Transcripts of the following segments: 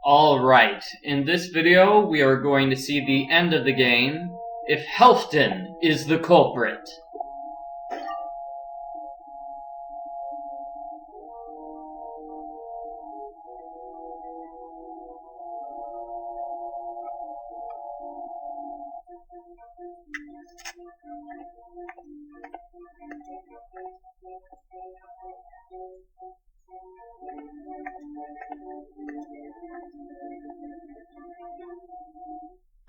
Alright, in this video we are going to see the end of the game, if Helfdan is the culprit.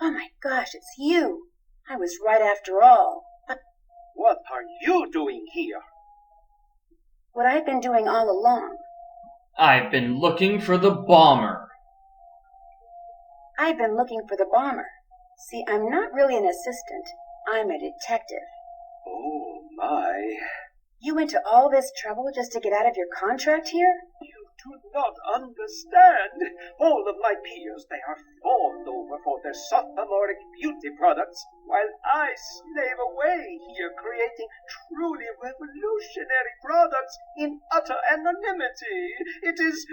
Oh my gosh, it's you! I was right after all. What are you doing here? What I've been doing all along. I've been looking for the bomber. I've been looking for the bomber. See, I'm not really an assistant. I'm a detective. Oh my. You went to all this trouble just to get out of your contract here? You do not understand. All of my peers, they are fawned over for their sophomoric beauty products, while I slave away here creating truly revolutionary products in utter anonymity. It is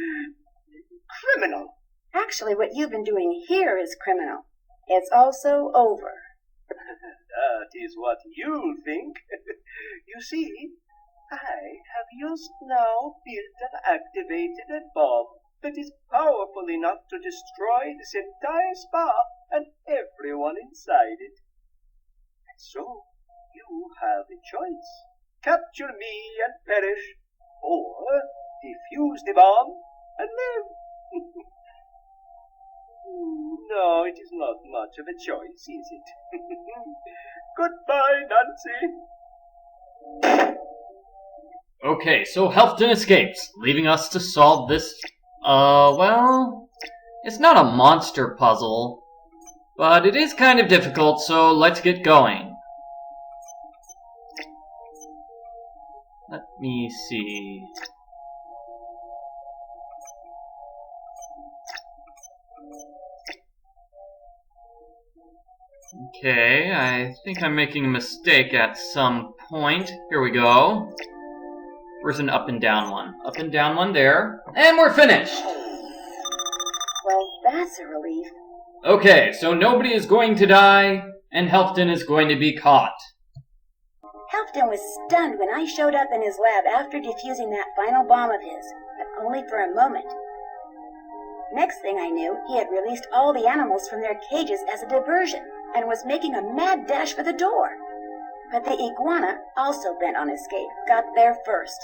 criminal. Actually, what you've been doing here is criminal. It's also over. That is what you think. You see, I have just now built and activated a bomb that is powerful enough to destroy this entire spa and everyone inside it. And so, you have a choice. Capture me and perish, or defuse the bomb and live. No, it is not much of a choice, is it? Goodbye, Nancy. Okay, so Helfdan escapes, leaving us to solve this, well, it's not a monster puzzle, but it is kind of difficult, so let's get going. Let me see. Okay, I think I'm making a mistake at some point. Here we go. Where's an up and down one? Up and down one there. And we're finished! Well, that's a relief. Okay, so nobody is going to die, and Helfdan is going to be caught. Helfdan was stunned when I showed up in his lab after defusing that final bomb of his, but only for a moment. Next thing I knew, he had released all the animals from their cages as a diversion, and was making a mad dash for the door. But the iguana, also bent on escape, got there first.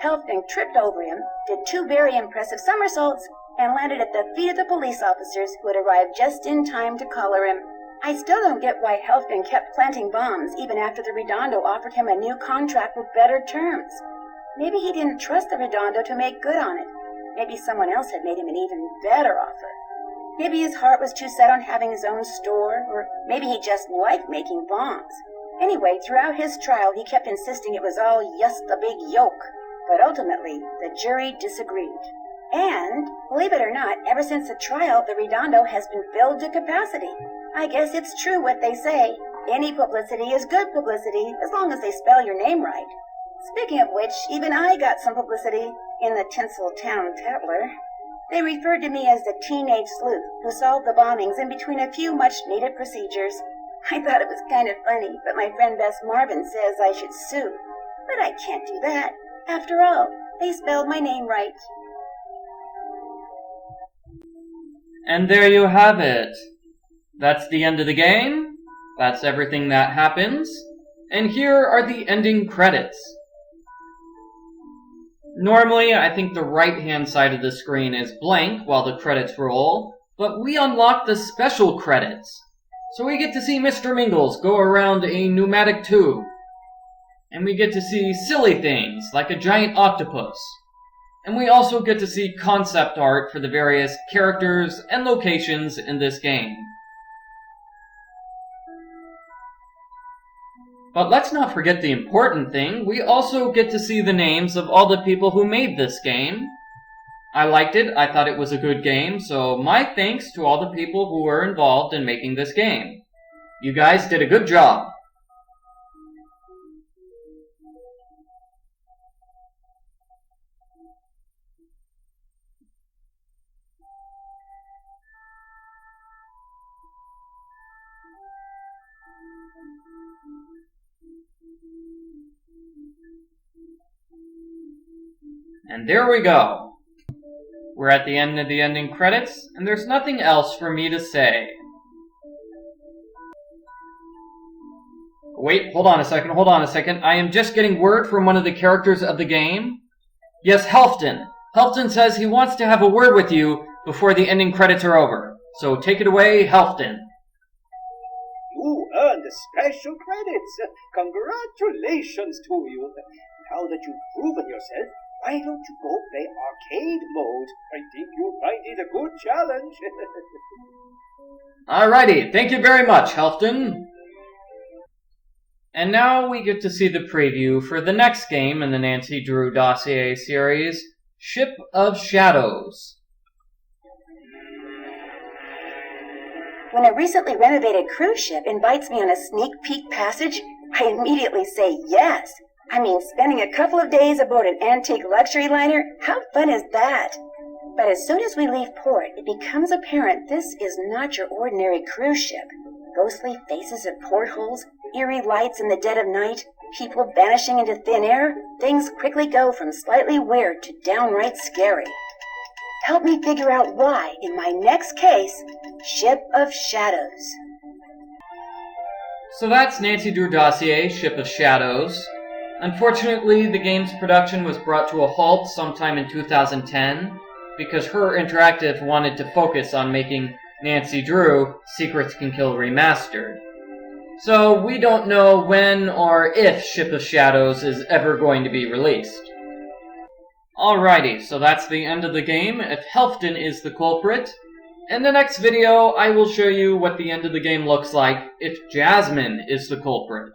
Helfdan tripped over him, did 2 very impressive somersaults, and landed at the feet of the police officers who had arrived just in time to collar him. I still don't get why Helfdan kept planting bombs even after the Redondo offered him a new contract with better terms. Maybe he didn't trust the Redondo to make good on it. Maybe someone else had made him an even better offer. Maybe his heart was too set on having his own store, or maybe he just liked making bombs. Anyway, throughout his trial, he kept insisting it was all just a big yoke. But ultimately, the jury disagreed. And, believe it or not, ever since the trial, the Redondo has been filled to capacity. I guess it's true what they say. Any publicity is good publicity, as long as they spell your name right. Speaking of which, even I got some publicity in the Tinseltown Tatler. They referred to me as the teenage sleuth who solved the bombings in between a few much-needed procedures. I thought it was kind of funny, but my friend Bess Marvin says I should sue. But I can't do that. After all, they spelled my name right. And there you have it. That's the end of the game. That's everything that happens. And here are the ending credits. Normally, I think the right-hand side of the screen is blank while the credits roll, but we unlock the special credits. So we get to see Mr. Mingles go around a pneumatic tube. And we get to see silly things, like a giant octopus. And we also get to see concept art for the various characters and locations in this game. But let's not forget the important thing, we also get to see the names of all the people who made this game. I liked it, I thought it was a good game, so my thanks to all the people who were involved in making this game. You guys did a good job. And there we go. We're at the end of the ending credits, and there's nothing else for me to say. Wait, hold on a second. I am just getting word from one of the characters of the game. Yes, Helfdan. Helfdan says he wants to have a word with you before the ending credits are over. So take it away, Helfdan. You earned special credits. Congratulations to you. Now that you've proven yourself, why don't you go play arcade mode? I think you'll find it a good challenge. Alrighty, thank you very much, Helfdan. And now we get to see the preview for the next game in the Nancy Drew Dossier series, Ship of Shadows. When a recently renovated cruise ship invites me on a sneak peek passage, I immediately say yes. I mean, spending a couple of days aboard an antique luxury liner, how fun is that? But as soon as we leave port, it becomes apparent this is not your ordinary cruise ship. Ghostly faces at portholes, eerie lights in the dead of night, people vanishing into thin air, things quickly go from slightly weird to downright scary. Help me figure out why, in my next case, Ship of Shadows. So that's Nancy Drew Dossier, Ship of Shadows. Unfortunately, the game's production was brought to a halt sometime in 2010 because Her Interactive wanted to focus on making Nancy Drew Secrets Can Kill Remastered. So we don't know when or if Ship of Shadows is ever going to be released. Alrighty, so that's the end of the game if Helfdan is the culprit. In the next video, I will show you what the end of the game looks like if Jasmine is the culprit.